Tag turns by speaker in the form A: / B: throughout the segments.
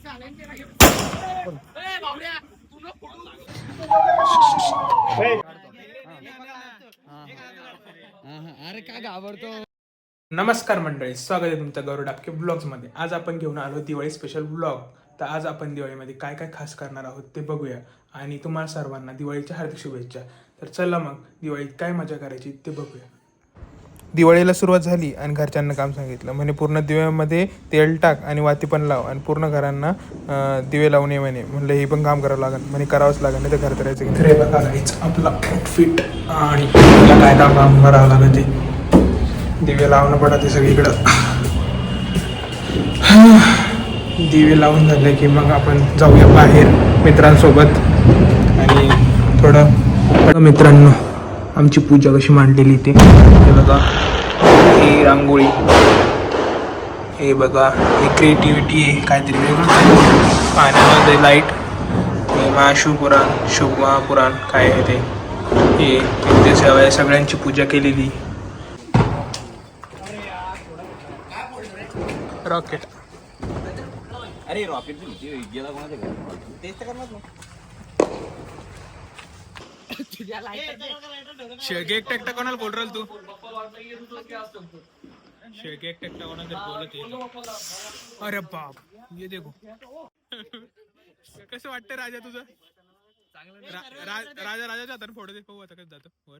A: अरे काय घाबरतो.
B: नमस्कार मंडळी, स्वागत आहे तुमचं गौरव डाबके ब्लॉग्समध्ये. आज आपण घेऊन आलो दिवाळी स्पेशल ब्लॉग. तर आज आपण दिवाळीमध्ये काय काय खास करणार आहोत ते बघूया आणि तुम्हाला सर्वांना दिवाळीच्या हार्दिक शुभेच्छा. तर चला मग दिवाळीत काय मजा करायची ते बघूया. दिवाळीला सुरुवात झाली आणि घरच्यांना काम सांगितलं म्हणे पूर्ण दिव्यामध्ये तेल टाक आणि वाती पण लाव आणि पूर्ण घरांना दिवे लावून ये म्हणे. म्हणलं हे पण काम करावं लागेल म्हणे, करावंच लागेल नाही तर घर करायचं. तर हे बघा गाईच आपला आउटफिट आणि काय काम करावं लागेल ते दिवे लावणं पडते सगळीकडं. दिवे लावून झाले की मग आपण जाऊया बाहेर मित्रांसोबत आणि थोडं. मित्रांनो, आमची पूजा कशी मांडलेली ते बघा. ही रांगोळी, हे बघा, हे क्रिएटिव्हिटी आहे काहीतरी वेगळं. पाण्यामध्ये लाईट, हे महाशिवपुराण शिवमहापुराण काय आहे ते, हे सगळ्यांची पूजा केलेली. रॉकेट,
A: अरे रॉकेट गेला कोणाच्या तेच तर करणार
B: शेळके एक टॅक्टा कोणाला बोल राहिल तू? शेळके एक टॅक्टा कोणाला बोलत आहे? अरे बाप, ये देखो. कसं वाटतं राजा तुझं? राजा राजाच्या हाताने फोटो दे, पाहू आता कसं जातो वर.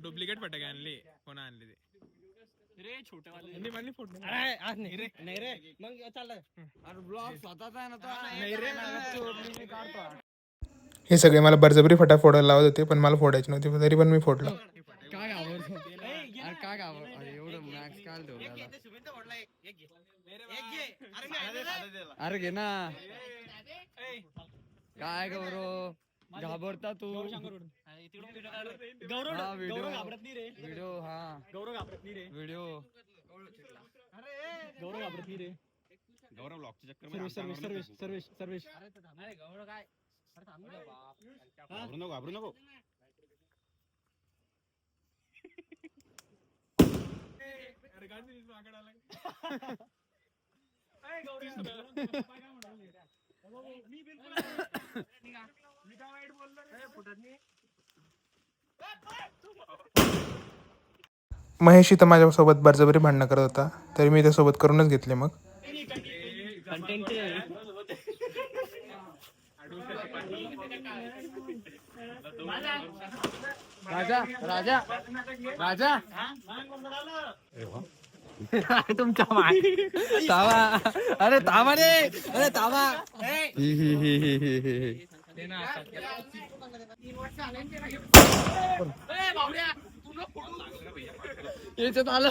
B: डुप्लिकेट फटाके आणले, कोणा आणले ते रे? छोटे वाले फोटो नाही रे, नाही रे. मग चाललंय अरे ब्लॉग स्वतःचा आहे ना तो. नाही रे, हे सगळे मला बळजबरी फटाके फोडायला लावत होते पण मला फोडायचे नव्हते, तरी पण मी फोडलं.
A: काय घाबरतो अरे, काय घाबर एवढं मॅक्स काय ठेवलं. अरे घे ना, काय गौरव घाबरता तू? व्हिडिओ घाबरत नाही रे. व्हिडिओ हा गौरव घाबरत नाही रे. व्हिडिओ गौरव घाबरत नाही रे. गौरव ब्लॉगच्या चक्कर मध्ये सर्विस. अरे गौरव काय, घाबरू नको. अरे गांधी मागड आला. मी बिलकुल मी काय वाईट बोललो रे फुटत नाही. महेश तर माझ्यासोबत बळजबरी भांडणं करत होता, तरी मी त्यासोबत करूनच घेतले. मग राजा राजा राजा तुमच्या तावा. अरे तावा रे, अरे तावा. याच्यात आलं.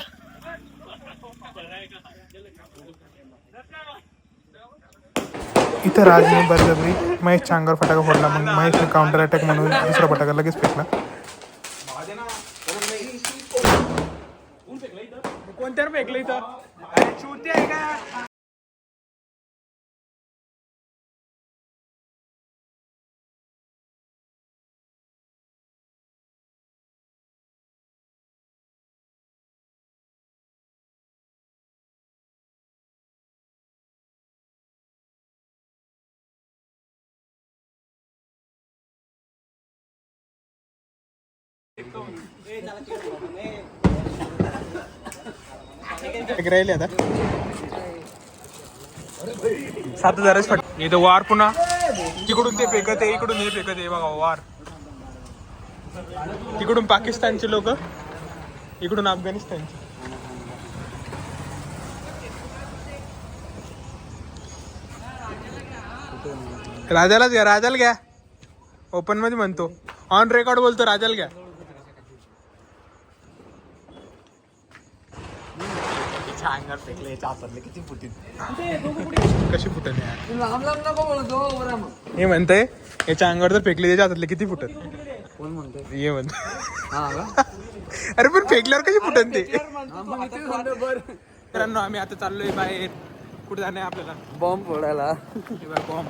B: इथं राजने बळजबरी महेशच्या अंगावर फटाका फोडला. मग महेशने काउंटर अटॅक म्हणून दुसरा फटाका लगेच फेकला. कोणत्या फेकलं इथं? चुती आहे का? राहिले आता 7,000 फट. इथं वार पुन्हा तिकडून ते फेकत आहे, इकडून हे फेकत आहे. बघा वार, तिकडून पाकिस्तानचे लोक, इकडून अफगाणिस्तानचे. राजाला घ्या ओपन मध्ये म्हणतो, ऑन रेकॉर्ड बोलतो. राजाला घ्या. अंगावर फेकले, किती फुटीत कशी फुटत हे म्हणतंय. याच्या अंगावर जर फेकले त्याच्या हातातले किती फुटत? कोण म्हणतंय? हे म्हणत. अरे पण फेकल्यावर कशी फुटत ते? मित्रांनो, आम्ही आता चाललोय बाहेर. कुठे जाणार आपल्याला?
A: बॉम्ब फोडायला.
B: बॉम्ब.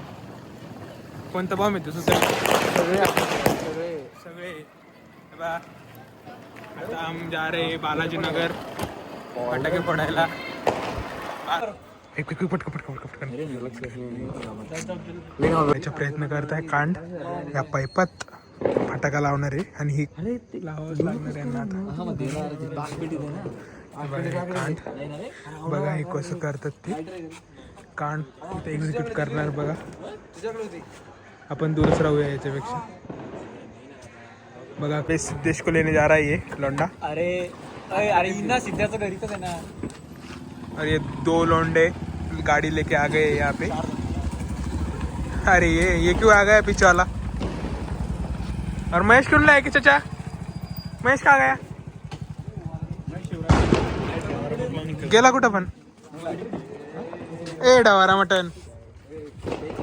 B: कोणता बॉम्ब येतो? सगळे आता हम जा रहे हैं बालाजी नगर फटाके फोडायला. याचा प्रयत्न करताय कांड या पाईपात फटाका लावणार आहे आणि ही लावावंच लागणार आहे यांना आता. कांड बघा हे कसं करतात ते कांड इथे एक्झिक्यूट करणार बघा. आपण दूरच राहूया याच्यापेक्षा. बघा पे सिद्धेश को लेने जा रहा है ये लौंडा.
C: अरे अरे इन्ना सिद्धाचं घरी तर आहे ना.
B: और ये 2 लौंडे गाड़ी लेके आ गए यहाँ पे. अरे ये क्यों आ गया पीछे वाला. और महेश क्यों लाया कि चाचा. महेश कहाँ गया. गेला कुठं पण. ए डवारा मटन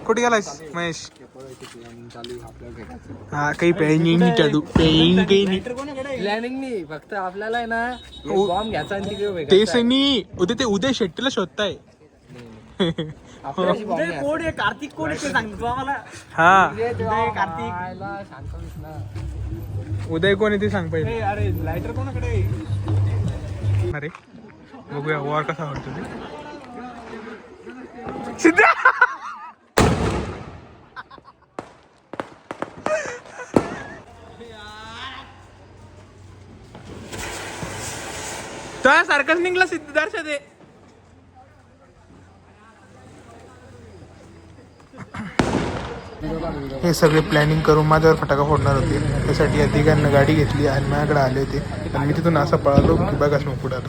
B: कुठे गेलास महेश. हा काही प्लॅनिंग नाही चालू. प्लॅनिंग काही नाही.
C: प्लॅनिंग नाही फक्त आपल्याला आहे ना बॉम्ब घ्यायचा आणि तिकडे
B: तेच नाही. उद्या शेट्टीला शोधताय.
C: उदय कोण आहे कार्तिक कोण आहे ते सांगतो तू आम्हाला.
B: हा
C: उदय कार्तिक शांत बस ना.
B: उदय कोण आहे ते सांग पाहिजे.
C: अरे लायटर कोणाकडे आहे.
B: अरे बघूया वॉर कसा वाटतो ते. सिद्धा सारखंच निघला सिद्धार्थ ते. हे सगळे प्लॅनिंग करून माझ्यावर फटाका फोडणार होते. त्यासाठी या तिघांना गाडी घेतली आणि माझ्याकडे आले होते आणि मी तिथून असं पळालो की बघाच मग पुढे आलो.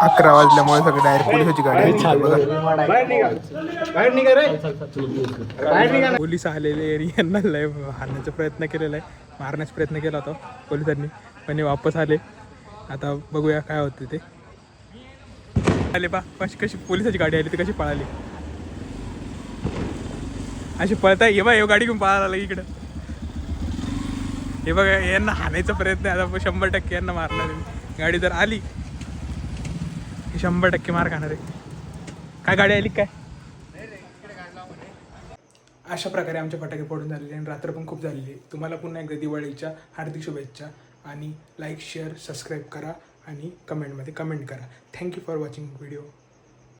B: अकरा वाजल्यामुळे सगळे डायरेक्ट पोलिसाची गाडी पोलीस आलेले आणि यांना लय हाणण्याचा प्रयत्न केलेला आहे. मारण्याचा प्रयत्न केला होता पोलिसांनी पण हे वापस आले. आता बघूया काय होतं ते. आले पा कशी पोलिसाची गाडी आली ती कशी पळाली. अशी पळताय. हे बघा हे गाडी घेऊन पळायला इकडं. हे बघा यांना हाणायचा प्रयत्न आहे. आता 100% यांना मारणार आहे. गाडी जर आली 100% मार खाणार आहे. काय गाडी आली काय. अशा प्रकारे आमचे फटाके फोडून झालेले आणि रात्र पण खूप झालेली आहे. तुम्हाला पुन्हा एकदा दिवाळीच्या हार्दिक शुभेच्छा आणि लाईक शेअर सबस्क्राईब करा आणि कमेंटमध्ये कमेंट करा. Thank you for watching video.